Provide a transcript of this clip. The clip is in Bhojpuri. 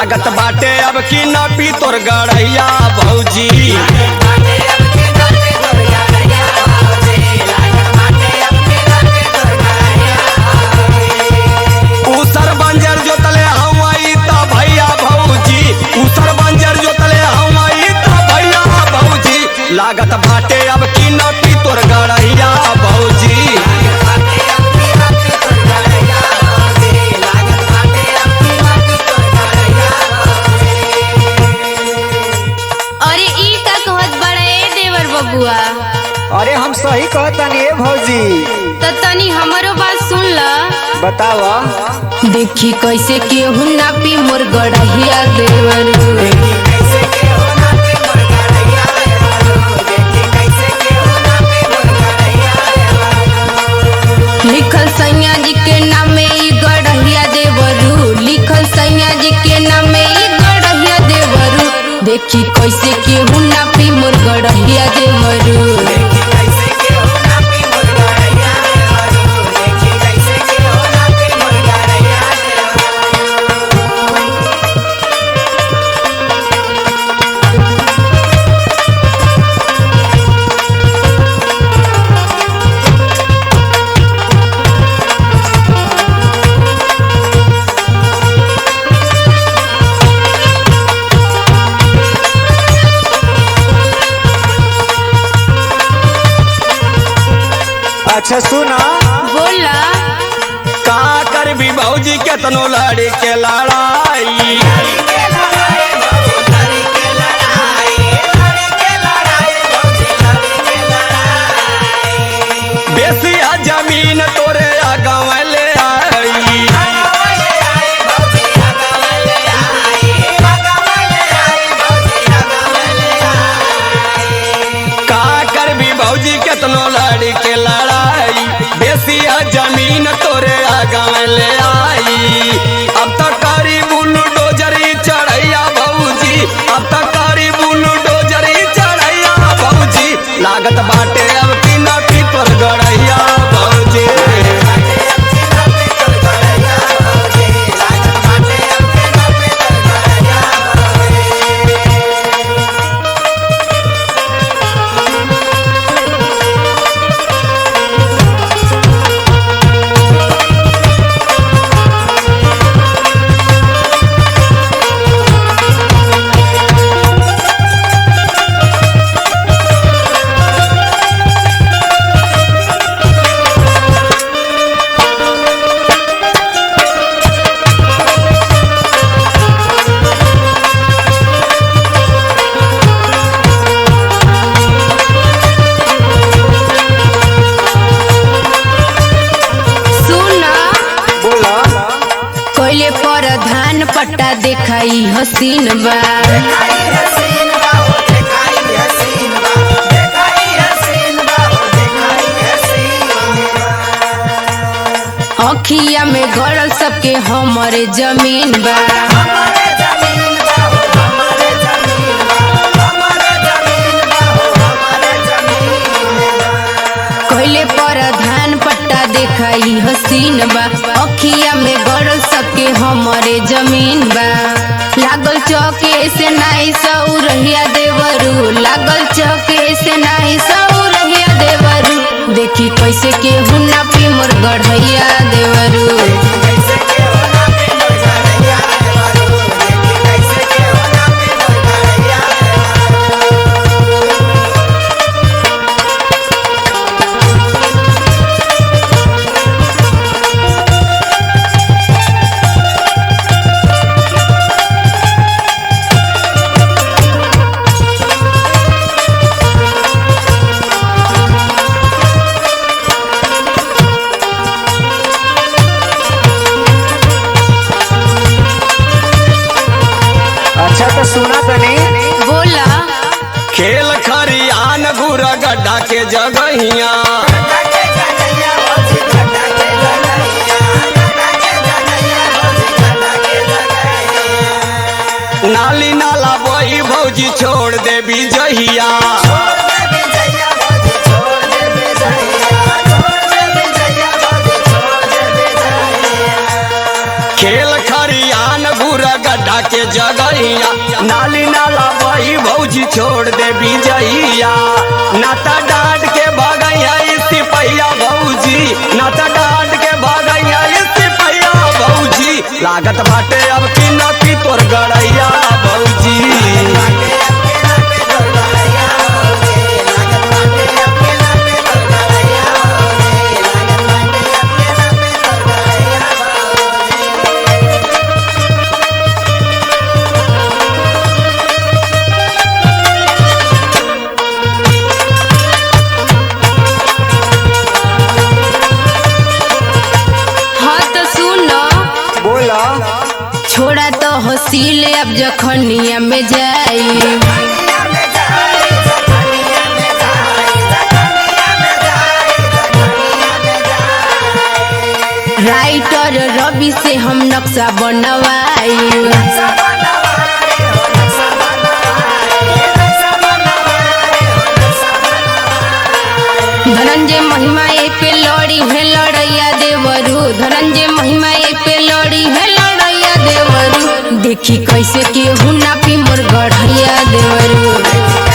लागत बाटे अब की न पी तोर गड़ैया भौजी। उसर बंजर जोतले हवाई त भैया भौजी, उसर बंजर जोतले हवाई त भैया भौजी। लागत बाटे अब की न पी तोर गड़ैया भौजी। अरे हम सही कहतानी ए भौजी। तो तनी हमरो बात सुन ल। बतावा। देखी कैसे केहू ना पी मोर गड़हिया देवर। लिखल सैया जी के नामे ई गड़हिया देवरू, लिखल सैया जी के नामे ई गड़हिया देवरू। देखी कैसे केहू ना पी मोर गड़हिया देवरू। अच्छा सुना। बोला। का कर भी भौजी केतनो लड़ी के लड़ाई। बेसिया जमीन तोरे गाँव ले आई। का कर भी भौजी केतनो लड़ी के लड़ाई। बेसिया जमीन तोरे गाँव ले आई। अब तक कारी बुलडोजरी चढ़ैया भौजी, अब तक कारी बुलडोजरी चढ़ैया भौजी। लागत बाटे अब की न पी तोर गड़ैया भौजी। कोयले पर धान पट्टा देखाई हसीन बा। अखिया में गड़ल सबके हमरे जमीन बा। कोयले पर धान पट्टा देखाई हसीन बा। अखिया में गड़ल सबके हमरे जमीन बा। लागल चौके से नाई सऊ रहिया देवरू, लागल चौके से नाई सऊ रहिया देवरू। देखी कैसे केहू ना पी मोर गड़हिया देवरू। अच्छा तो सुना तनी। बोला। खेल खरियान घुरा गड्ढा के जगहिया। नाली नाला बही भौजी छोड़ दे जहिया। खेल खरियान घुरा गड्ढा के जगहिया नाली नाला बही भौजी छोड़ दे बिजहिया नाता डांट के भगैया सिपैया भौजी नाता डांट के भगैया सिपैया भौजी लागत बाटे अब की न की तोर गड़ैया भौजी। हाँ तो सुनो, बोला। छोड़ा तो हसील अब जखनिया में जाई। राइटर रवि से हम नक्शा बनवाई। धनंजय महिमा ए पे लड़ी है लड़ैया देवरू, धनंजय महिमा ए पे लड़ी है लड़ैया देवरू, देखी कैसे केहू ना पी मोर गढ़ैया देवरू।